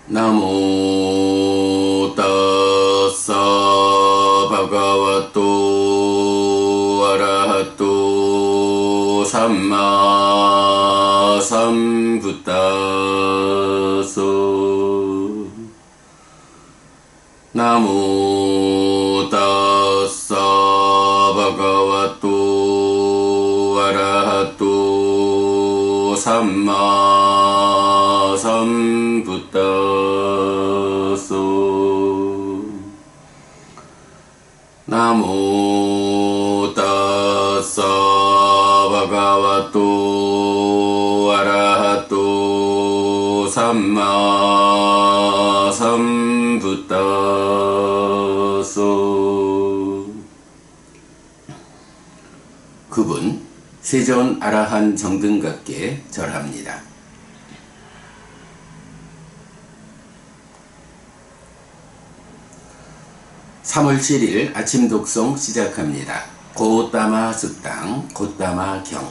나모 따사 바가와토 아라하토 삼마 삼부타소 나모 따사 바가와토 아라하토 삼마 삼부타소 나모 따사 바가와토 아라하토 삼마 삼부타소. 그분 세존 아라한 정등각께 절합니다. 3월 7일 아침 독송 시작합니다. 고따마 숙당 고따마 경.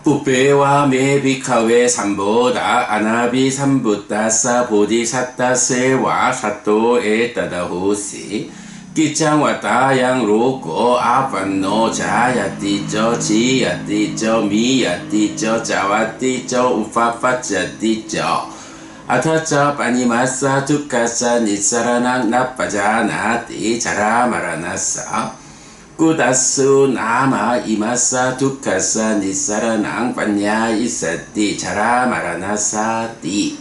뿌페와 메비카웨 삼보다 아나비 삼부따사 보디사타세와 사토에 따다호시 끼짱와 따양 로고 아반노 자야띠쩌 지야띠쩌 미야띠쩌 자와띠쩌 우파파짜띠쩌 아타짜 빠니마사 두카사 니사라낭 나빠자나띠 자라마라나사 꾸다수 나마 이마사 두카사 니사라낭 빠냐 이사띠 자라마라나사띠.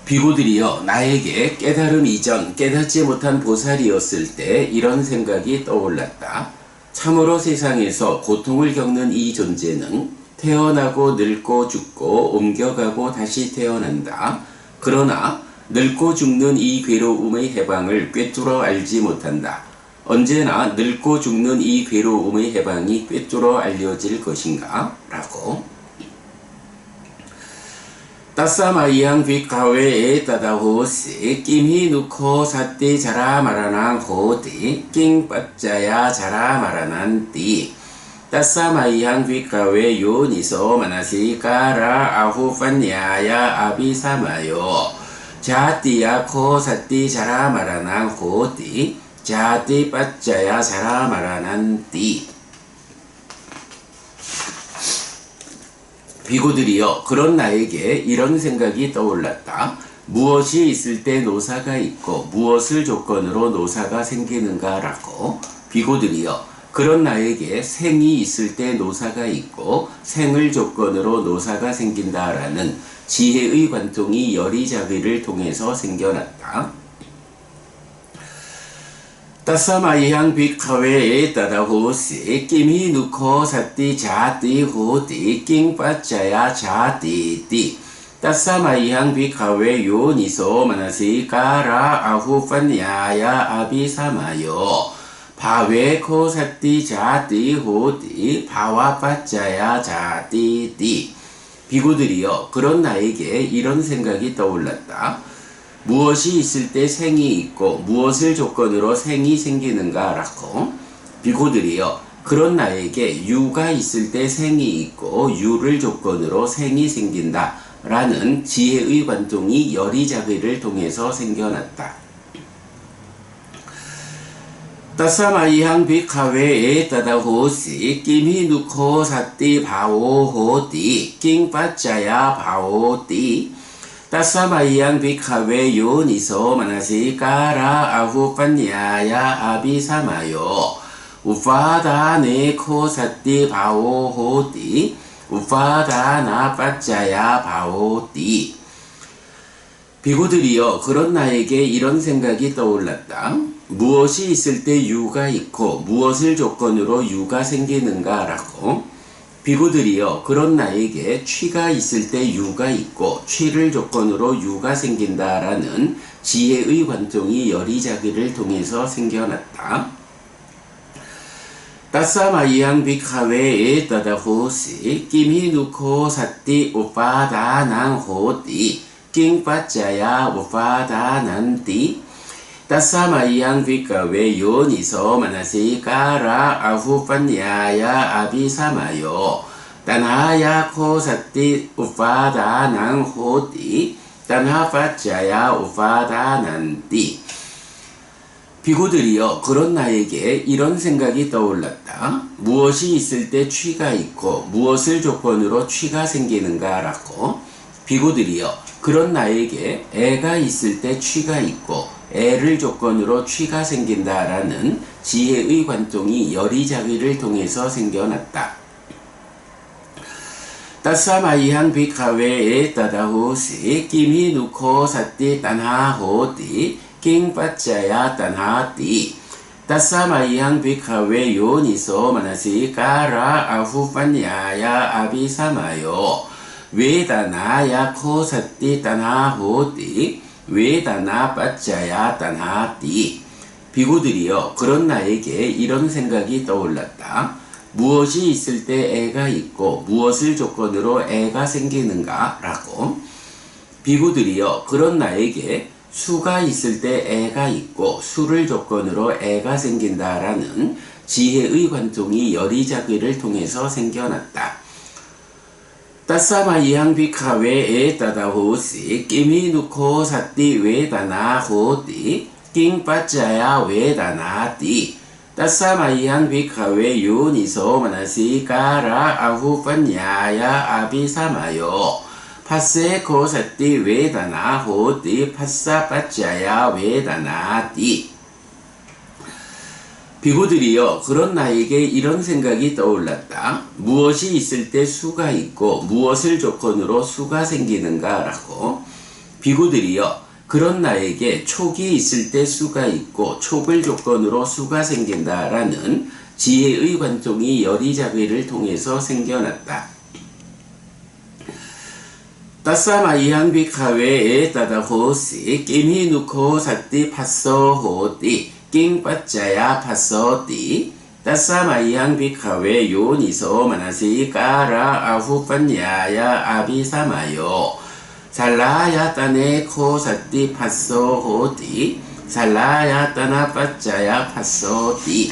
비구들이여, 나에게 깨달음 이전 깨닫지 못한 보살이었을 때 이런 생각이 떠올랐다. 참으로 세상에서 고통을 겪는 이 존재는 태어나고 늙고 죽고 옮겨가고 다시 태어난다. 그러나 늙고 죽는 이 괴로움의 해방을 꿰뚫어 알지 못한다. 언제나 늙고 죽는 이 괴로움의 해방이 꿰뚫어 알려질 것인가? 라고. 따사마이양 비카웨에 따다호시 낌히 누코 사띠 자라마라낭 호디 낑빠짜야 자라마라난띠 따사마이양 비카웨 요니소 마나시까라 아후판야야 아비사마요 자띠야 코 사띠 자라마라낭 호디 자띠 빠짜야 자라마라난띠. 비구들이여, 그런 나에게 이런 생각이 떠올랐다. 무엇이 있을 때 노사가 있고 무엇을 조건으로 노사가 생기는가 라고. 비구들이여, 그런 나에게 생이 있을 때 노사가 있고 생을 조건으로 노사가 생긴다라는 지혜의 관통이 열이자비를 통해서 생겨났다. 따사마이향 비카웨에 따다호시 낌히 누코 사띠 자띠 호디 낑빠짜야 자띠띠 따사마이향 비카웨 요니소 마나시까라 아후판야야 아비사마요 바웨코 사띠 자띠 호디 바와빠짜야 자띠띠. 비구들이여, 그런 나에게 이런 생각이 떠올랐다. 무엇이 있을 때 생이 있고 무엇을 조건으로 생이 생기는가 라고. 비구들이여, 그런 나에게 유가 있을 때 생이 있고 유를 조건으로 생이 생긴다 라는 지혜의 관통이 열이자비를 통해서 생겨났다. 따사마이향 비카웨에 따다호시 낌히 누코 사띠 바오호디 낑빠짜야 바오띠 따사마이양 비카웨 요니소 마나시까라 아후판야야 아비사마요 우파다네 코사띠 바오호디 우파다나 빠짜야 바오띠. 비구들이여, 그런 나에게 이런 생각이 떠올랐다. 무엇이 있을 때 유가 있고 무엇을 조건으로 유가 생기는가 라고. 비구들이여, 그런 나에게 취가 있을 때 유가 있고 취를 조건으로 유가 생긴다라는 지혜의 관통이 열이자비를 통해서 생겨났다. 따사마이양 비카웨에 따다호시 낌히 누코 사띠 우파다낭 호디 낑빠짜야 우파다난띠 따사마이양 빅가웨 요니소 마나시까라 아후판야야 아비사마요 단하야 코사띠 우파다낭 호띠 단하파짜야 우파다난띠. 비구들이여, 그런 나에게 이런 생각이 떠올랐다. 무엇이 있을 때 취가 있고 무엇을 조건으로 취가 생기는가 라고. 비구들이여, 그런 나에게 애가 있을 때 취가 있고 애를 조건으로 취가 생긴다라는 지혜의 관통이 열이자귀를 통해서 생겨났다. 따사마이한 비카웨에 따다호시 끼미 누코 사띠 딴하호띠 킹빠짜야 딴하띠. 따사마이한 비카웨 요니소 마나시까라 아후판야야 아비사마요 웨다나야 코사띠 딴하호띠 웨다나 빠짜야 딴하띠. 비구들이여, 그런 나에게 이런 생각이 떠올랐다. 무엇이 있을 때 애가 있고 무엇을 조건으로 애가 생기는가 라고. 비구들이여, 그런 나에게 수가 있을 때 애가 있고 수를 조건으로 애가 생긴다라는 지혜의 관통이 열이자귀를 통해서 생겨났다. 따사마이양 비카웨에 따다호시 끼미 누코 사띠 웨다나 호띠 킹빠짜야 웨다나띠. 따사마이양 비카웨 요니소 마나시까라 아후판야야 아비사마요 파세 코사띠 웨다나 호띠 파사빠짜야 웨다나띠. 비구들이여, 그런 나에게 이런 생각이 떠올랐다. 무엇이 있을 때 수가 있고 무엇을 조건으로 수가 생기는가 라고. 비구들이여, 그런 나에게 촉이 있을 때 수가 있고 촉을 조건으로 수가 생긴다라는 지혜의 관통이 열이자귀를 통해서 생겨났다. 따사마이한 비카웨에 따다호시 끼미 누코 사띠 파서호띠 킹빠짜야 파서띠. 따사마이한 비카웨 요니소 마나시까라 아후판야야 아비사마요 살라야 따네 코사띠 파서호띠 살라야 따나 빠짜야 파서띠.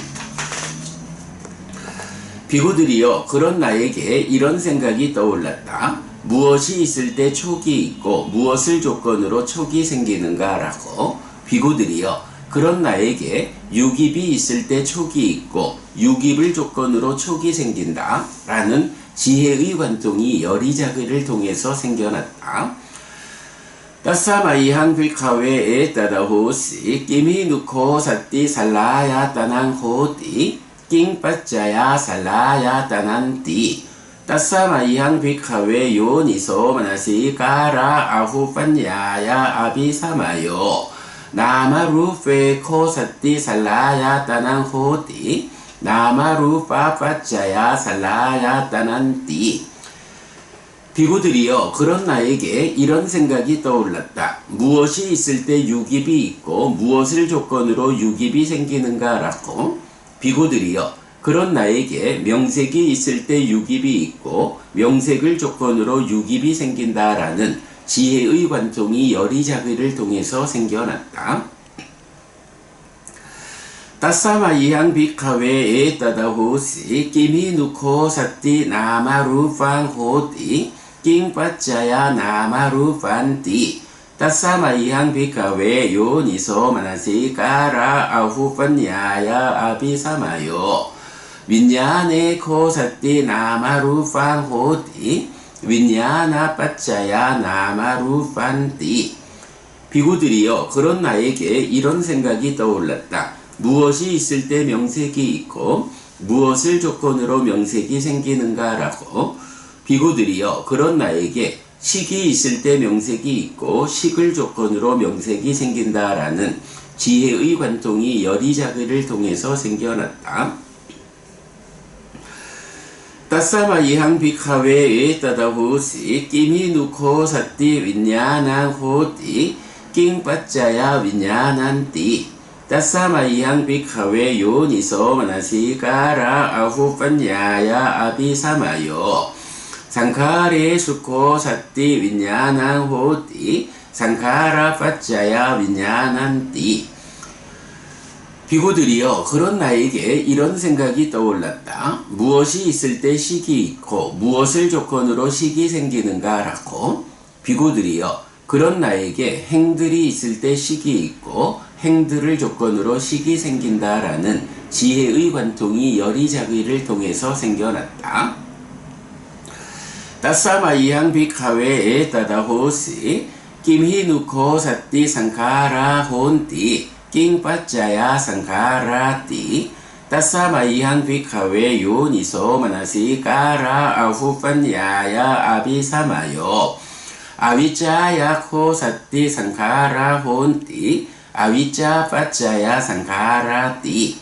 비구들이여, 그런 나에게 이런 생각이 떠올랐다. 무엇이 있을 때 촉이 있고 무엇을 조건으로 촉이 생기는가 라고. 비구들이여, 그런 나에게 육입이 있을 때 촉이 있고 육입을 조건으로 촉이 생긴다 라는 지혜의 관통이 열이자귀를 통해서 생겨났다. 따사마이한 비카웨에 따다호시 끼미 누코 사띠 살라야 따난 호띠 킹빠짜야 살라야 따난띠. 따사마이한 비카웨 요니소 마나시까라 아후판야야 아비사마요 나마루페 코사띠 살라야 따난 호띠 나마루파 빠짜야 살라야 따난띠. 비구들이여, 그런 나에게 이런 생각이 떠올랐다. 무엇이 있을 때 육입이 있고 무엇을 조건으로 육입이 생기는가 라고. 비구들이여, 그런 나에게 명색이 있을 때 육입이 있고 명색을 조건으로 육입이 생긴다라는 지혜의 관통이 열이자귀를 통해서 생겨났다. 따사마이한 비카웨에 따다호시 끼미 누코 사띠 나마루판 호띠 킹빠짜야 나마루판띠. 따사마이한 비카웨 요니소 마나시까라 아후판야야 아비사마요 윈야네 코사띠 나마루판 호띠 윈야나 빠짜야 나마루판띠. 비구들이여, 그런 나에게 이런 생각이 떠올랐다. 무엇이 있을 때 명색이 있고 무엇을 조건으로 명색이 생기는가 라고. 비구들이여, 그런 나에게 식이 있을 때 명색이 있고 식을 조건으로 명색이 생긴다라는 지혜의 관통이 열이자귀를 통해서 생겨났다. 따사마이한 비카웨에 따다호시 끼미 누코 사띠 윈야난 호띠 킹빠짜야 윈야난띠. 따사마이한 비카웨 요니소 마나시까라 아후판야야 아비사마요 상카레 수코 사띠 윈야난 호띠 상카라 빠짜야 윈야난띠. 비구들이여 그런 나에게 이런 생각이 떠올랐다. 무엇이 있을 때 식이 있고 무엇을 조건으로 식이 생기는가라고. 비구들이여 그런 나에게 행들이 있을 때 식이 있고 행들을 조건으로 식이 생긴다라는 지혜의 관통이 열이자기를 통해서 생겨났다. 따사마이항 비카웨 에따다 호시 김히 누코 사띠 상카라 혼띠 낑빠짜야 상카라띠 따사마이항 비카웨 요니소 마나시 까라 아후판야야 아비사마요 아위짜야 코 사띠 상카라 혼띠 아위짜 빠짜야 상카라띠.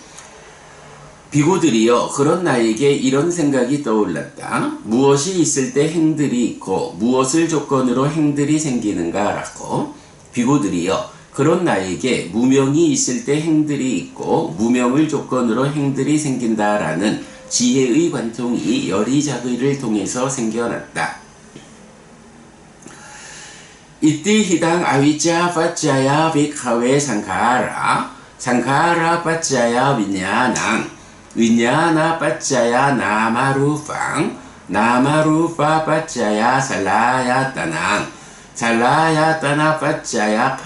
비구들이여 그런 나에게 이런 생각이 떠올랐다. 무엇이 있을 때 행들이 있고 무엇을 조건으로 행들이 생기는가라고. 비구들이여 그런 나에게 무명이 있을 때 행들이 있고 무명을 조건으로 행들이 생긴다라는 지혜의 관통이 열이자기를 통해서 생겨났다. 이띠 히당 아위짜 빠짜야 비카웨 상카라 빠짜야 위냐낭 위냐나 빠짜야 나마루팡 나마루파 빠짜야 살라야따낭 살라야따나 빠짜야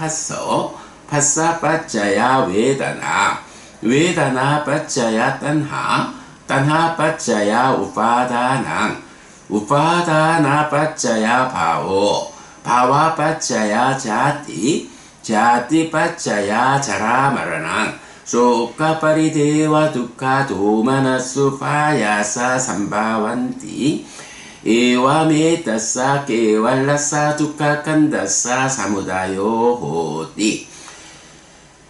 파사 빠짜야 웨다나 웨다나 빠짜야 딴하 빠짜야 우파다낭 우파다나 빠짜야 바와 빠짜야 자띠 빠짜야 자라마라낭 소카파리데와 두카 도마나수 파야사 삼바완띠 에와메타사 케왈라사 두카 칸다사 사무다요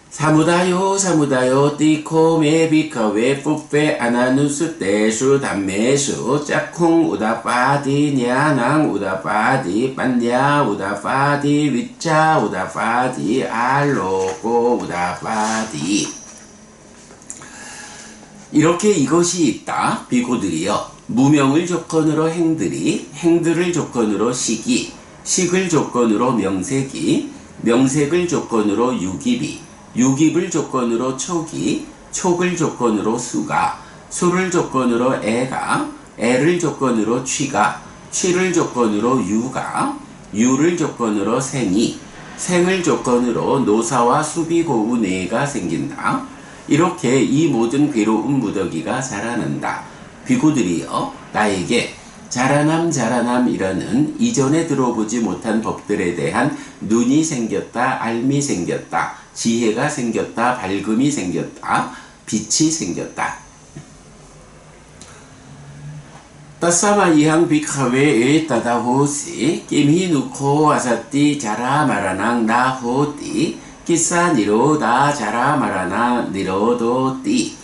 사무다요 띠코메 비카웨 푸페 아나누스 테슈 담메슈 짝콩 우다파디 냐낭 우다파디 빤냐 우다파디 위짜 우다파디 알로고 우다파디. 이렇게 이것이 있다. 비구들이여 무명을 조건으로 행들이 행들을 조건으로 식이 식을 조건으로 명색이 명색을 조건으로 유깁이 유깁을 조건으로 촉이 촉을 조건으로 수가 수를 조건으로 애가 애를 조건으로 취가 취를 조건으로 유가 유를 조건으로 생이 생을 조건으로 노사와 수비고우내가 생긴다. 이렇게 이 모든 괴로운 무더기가 자라난다. 비구들이여 나에게 자라남이라는 이전에 들어보지 못한 법들에 대한 눈이 생겼다, 알미 생겼다, 지혜가 생겼다, 밝음이 생겼다, 빛이 생겼다. 따사마이항 비카웨 에따다호시 김히 누코 아사띠 자라마라낭 나호띠 기사 니로다 자라마라나 니로도띠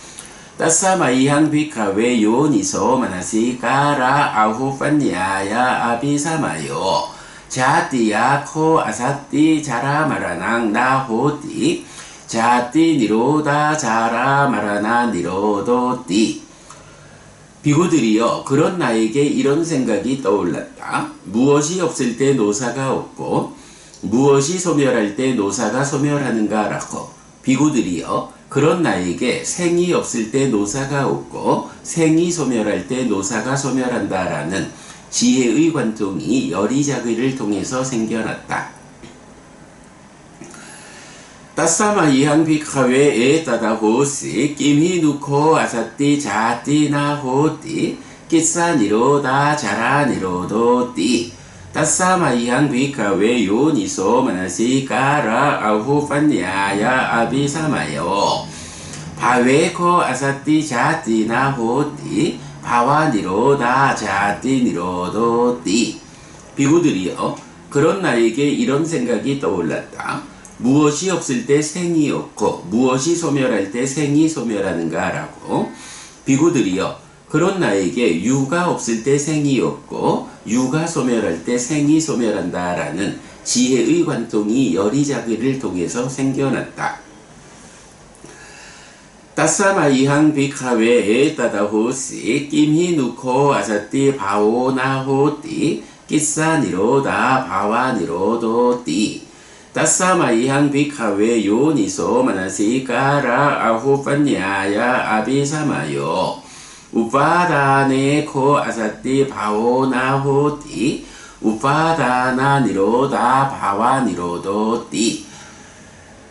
따사마이항 비카웨 요니소 마나시 까라 아후판야야 아비사마요 자띠야 코 아사띠 자라마라낭 나호띠 자띠 니로다 자라마라나 니로도띠. 비구들이여 그런 나에게 이런 생각이 떠올랐다. 무엇이 없을 때 노사가 없고 무엇이 소멸할 때 노사가 소멸하는가라고. 비구들이여 그런 나에게 생이 없을 때 노사가 없고 생이 소멸할 때 노사가 소멸한다라는 지혜의 관통이 열이자기를 통해서 생겨났다. 따사마이항 비카웨 에따다호시 김히 누코 아사띠 자띠 나호띠 기사 니로다 자라 니로도띠 따사마이항 비카웨 요니소 마나시 까라 아후판야야 아비사마요 바웨코 아사띠 자띠 나호띠 바와 니로다 자띠 니로도띠. 비구들이여 그런 나에게 이런 생각이 떠올랐다. 무엇이 없을 때 생이 없고 무엇이 소멸할 때 생이 소멸하는가라고. 비구들이여 그런 나에게 유가 없을 때 생이 없고 유가 소멸할 때 생이 소멸한다라는 지혜의 관통이 열이자기를 통해서 생겨났다. 따사마이항 비카웨 에따다호시 김히 누코 아사띠 바오나호띠 기사 니로다 바와 니로도띠 따사마이항 비카웨 요니소 마나시까라 아후판야야 아비사마요 우파다네 코 아사띠 바오나호띠 우파다나 니로다 바와 니로도띠.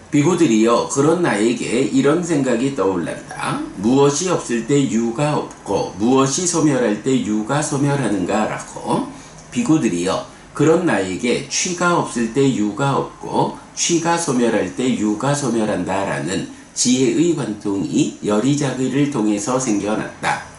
비구들이여 그런 나에게 이런 생각이 떠올랐다. 무엇이 없을 때 유가 없고 무엇이 소멸할 때 유가 소멸하는가 라고. 비구들이여 그런 나에게 취가 없을 때 유가 없고 취가 소멸할 때 유가 소멸한다 라는 지혜의 관통이 여리자기를 통해서 생겨났다.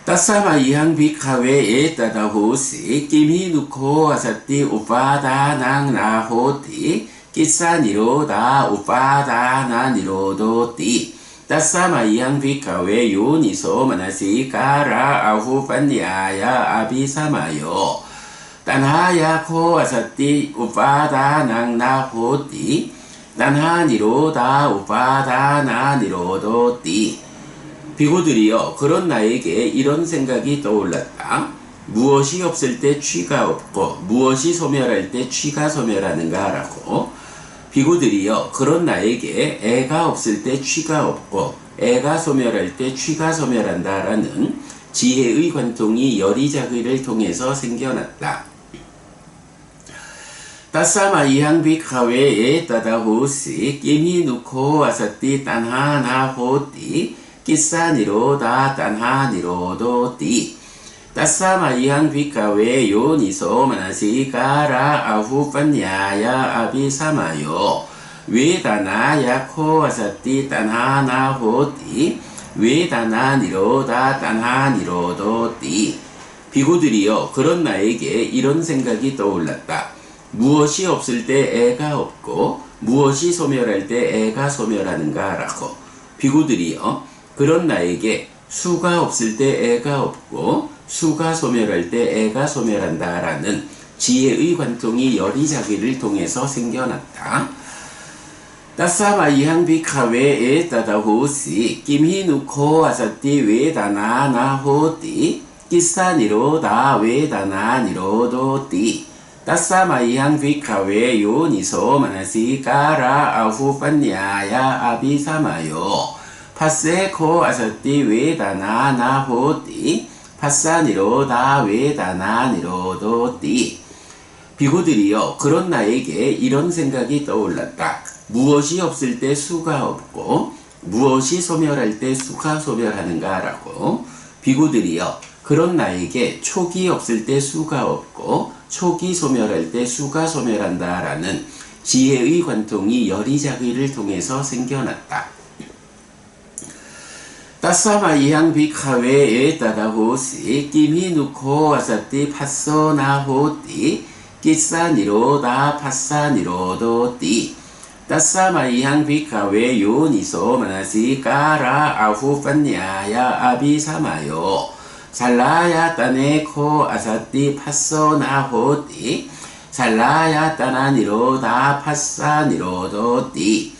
따사마이항 비카웨에 따다호시 끼미누코 아사띠 우파다낭 나호띠 끼사니로다 우파다나니로도띠. 따사마이항 비카웨 요니소 마나시까라 아후판야야 아비사마요 딴하야코 아사띠 우파다낭 나호띠 딴하니로다 우파다나니로도띠. 비구들이여 그런 나에게 이런 생각이 떠올랐다. 무엇이 없을 때 취가 없고 무엇이 소멸할 때 취가 소멸하는가 라고. 비구들이여 그런 나에게 애가 없을 때 취가 없고 애가 소멸할 때 취가 소멸한다 라는 지혜의 관통이 여리자기를 통해서 생겨났다. 따사마이항 비카웨에 따다호시 끼미누코 아사띠 딴하나호띠 끼사니로다 딴하니로도띠. 따사마이항 비카웨 요니소 마나시까라 아후판야야 아비사마요 웨다나야코 아사띠 딴하나호띠 웨다나니로다 딴하니로도띠. 비구들이여 그런 나에게 이런 생각이 떠올랐다. 무엇이 없을 때 애가 없고 무엇이 소멸할 때 애가 소멸하는가 라고. 비구들이여 그런 나에게 수가 없을 때 애가 없고 수가 소멸할 때 애가 소멸한다 라는 지혜의 관통이 여리자기를 통해서 생겨났다. 따사마이항 비카웨에 따다호시 끼미누코 아사띠 웨다나나호띠 끼사니로다 웨다나니로도띠. 따사마이항 비카웨 요니소 마나시까라 아후판야야 아비사마요 파세코 아사띠 웨다나나호띠 파사니로다 웨다나니로도띠. 비구들이여 그런 나에게 이런 생각이 떠올랐다. 무엇이 없을 때 수가 없고 무엇이 소멸할 때 수가 소멸하는가 라고. 비구들이여 그런 나에게 촉이 없을 때 수가 없고 촉이 소멸할 때 수가 소멸한다 라는 지혜의 관통이 여리자기를 통해서 생겨났다. 따사마이항 비카웨에 따다호시 끼미누코 아사띠 파소나호띠 끼사니로다 파사니로도띠. 따사마이항 비카웨 요니소 마나시까라 아후판야야 아비사마요 살라야 따네코 아사띠 파소나호띠 살라야 따나니로다 파사니로도띠.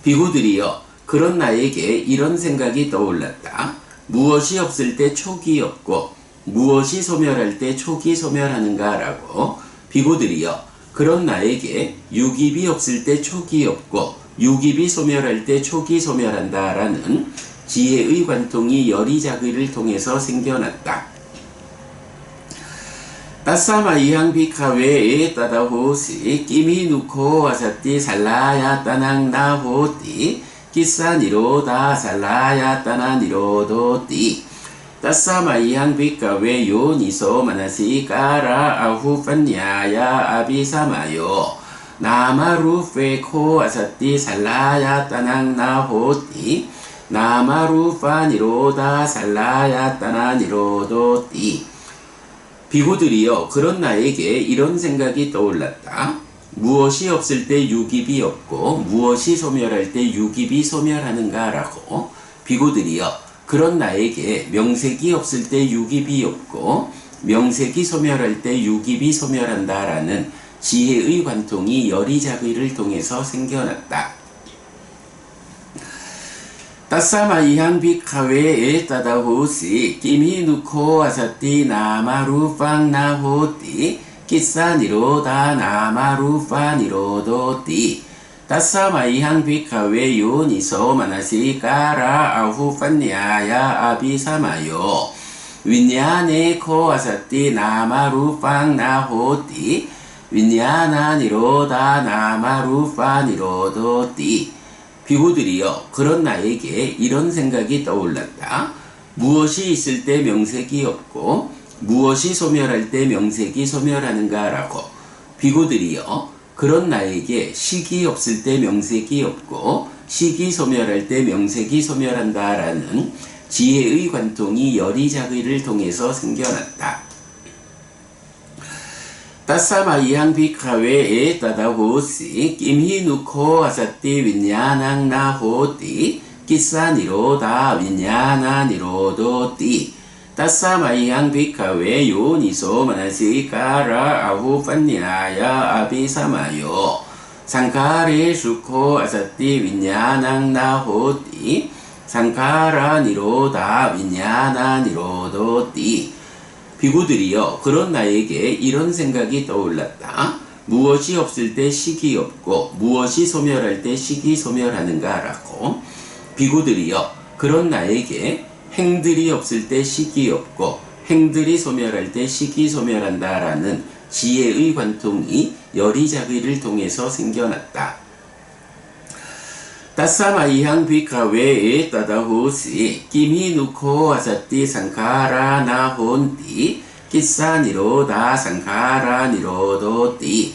비구들이여 그런 나에게 이런 생각이 떠올랐다. 무엇이 없을 때 촉이 없고 무엇이 소멸할 때 촉이 소멸하는가 라고. 비구들이여 그런 나에게 유깁이 없을 때 촉이 없고 유깁이 소멸할 때 촉이 소멸한다 라는 지혜의 관통이 여리자기를 통해서 생겨났다. 따사마이항 비카웨에 따다호시 끼미누코 아사띠 살라야 따낭나호띠 끼사니로다 살라야 따나니로도띠. 따사마이항 비카웨 요니소 마나시까라 아후판야야 아비사마요 나마루페코 아사띠 살라야 따낭나호띠 나마루파니로다 살라야 따나니로도띠. 비구들이여 그런 나에게 이런 생각이 떠올랐다. 무엇이 없을 때 유깁이 없고 무엇이 소멸할 때 유깁이 소멸하는가 라고. 비구들이여 그런 나에게 명색이 없을 때 유깁이 없고 명색이 소멸할 때 유깁이 소멸한다 라는 지혜의 관통이 여리자기를 통해서 생겨났다. 따사마이항 비카웨에 따다호시 끼미누코 아사띠 나마루팡 나호띠 끼사니로다 나마루파니로도띠 따사마이항 비카웨 요니소 마나시까라 아후판냐야 아비사마요 윈야네 코아사띠 나마루팡 나호띠 윈야나니로다 나마루파니로도띠 비구들이여 그런 나에게 이런 생각이 떠올랐다. 무엇이 있을 때 명색이 없고 무엇이 소멸할 때 명색이 소멸하는가 라고. 비구들이여 그런 나에게 식이 없을 때 명색이 없고 식이 소멸할 때 명색이 소멸한다 라는 지혜의 관통이 여리자기를 통해서 생겨났다. 따사마이항 비카웨에 따다호시 김히누코 아사띠 윈야낭 나호띠 끼사니로다 윈야나니로도띠 따사마이항 비카웨 요니소 마나시까라 아후판냐야 아비사마요 상카레 수코 아사띠 윈야낭 나호띠 상카라 니로다 윈야나 니로도띠 비구들이여 그런 나에게 이런 생각이 떠올랐다. 무엇이 없을 때 식이 없고 무엇이 소멸할 때 식이 소멸하는가 라고. 비구들이여 그런 나에게 행들이 없을 때 식이 없고 행들이 소멸할 때 식이 소멸한다 라는 지혜의 관통이 여리자기를 통해서 생겨났다. 따사마이항 비카웨에 따다호시 김히누코 아사띠 상카라 나혼띠 끼사니로다 상카라 니로도띠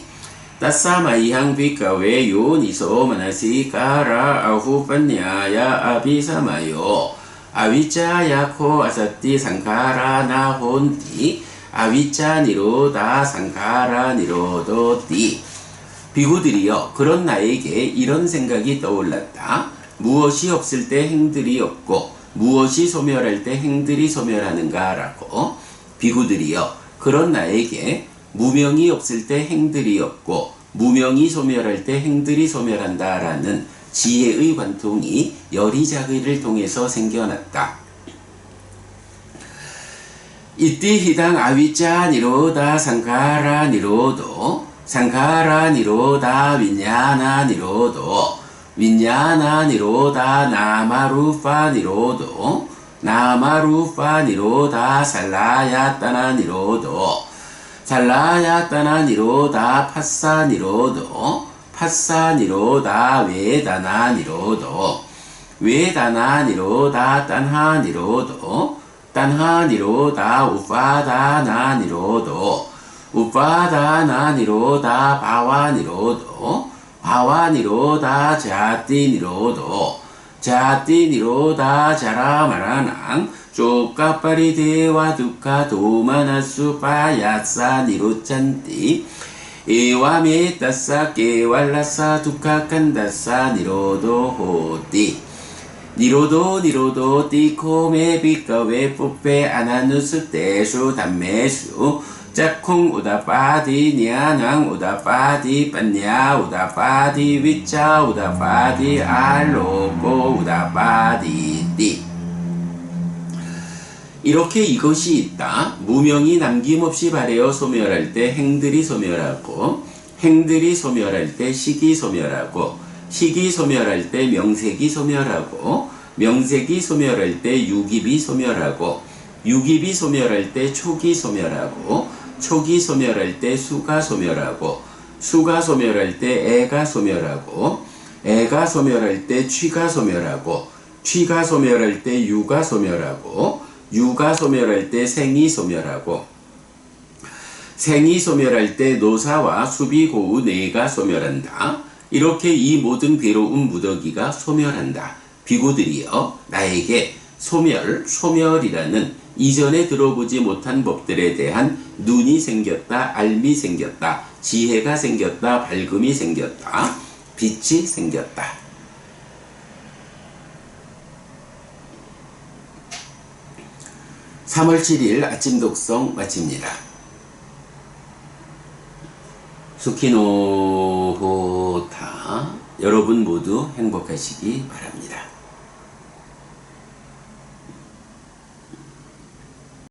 따사마이항 비카웨 요니소 마나시까라 아후판냐야 아비사마요 아위짜야코 아사띠 상카라 나혼띠 아위짜니로다 상카라 니로도띠 비구들이여 그런 나에게 이런 생각이 떠올랐다. 무엇이 없을 때 행들이 없고 무엇이 소멸할 때 행들이 소멸하는가 라고. 비구들이여 그런 나에게 무명이 없을 때 행들이 없고 무명이 소멸할 때 행들이 소멸한다 라는 지혜의 관통이 여리자기를 통해서 생겨났다. 이띠 히당 아위짜 니로다 상카라 니로도 상카라 니로다 윈야나 니로도 윈야나 니로다 나마루파 니로도 나마루파 니로다 살라야따나 니로도 살라야따나 니로다 파사 니로도 파사 니로다 웨다나 니로도 웨다나 니로다 딴하 니로도 딴하 니로다 우파다나 니로도 우파다나 니로다 바와 니로도 바와 니로다 자띠 니로도 자띠 니로다 자라마라낭 쪼까빠리 대와 두카 도마나수 파야사 니로찬띠 에와메 따사 깨왈라사 두카 칸다사 니로도 호띠 니로도 니로도 띠코메 비카웨 뽀페 아나누스 떼수 담메수 짝콩 우다파디 니아낭 우다파디 빤냐 우다파디 위짜 우다파디 알로고 우다파디 띠 이렇게 이것이 있다. 무명이 남김없이 발해어 소멸할 때 행들이 소멸하고 행들이 소멸할 때 식이 소멸하고 식이 소멸할 때 명색이 소멸하고 명색이 소멸할 때 유깁이 소멸하고 유깁이 소멸할 때 촉이 소멸하고 촉이 소멸할 때 수가 소멸하고 수가 소멸할 때 애가 소멸하고 애가 소멸할 때 취가 소멸하고 취가 소멸할 때 유가 소멸하고 유가 소멸할 때 생이 소멸하고 생이 소멸할 때 노사와 수비 고우 네가 소멸한다. 이렇게 이 모든 괴로운 무더기가 소멸한다. 비구들이여 나에게 소멸이라는 이전에 들어보지 못한 법들에 대한 눈이 생겼다, 알미 생겼다, 지혜가 생겼다, 밝음이 생겼다, 빛이 생겼다. 3월 7일 아침 독성 마칩니다. 수키노호타 여러분 모두 행복하시기 바랍니다.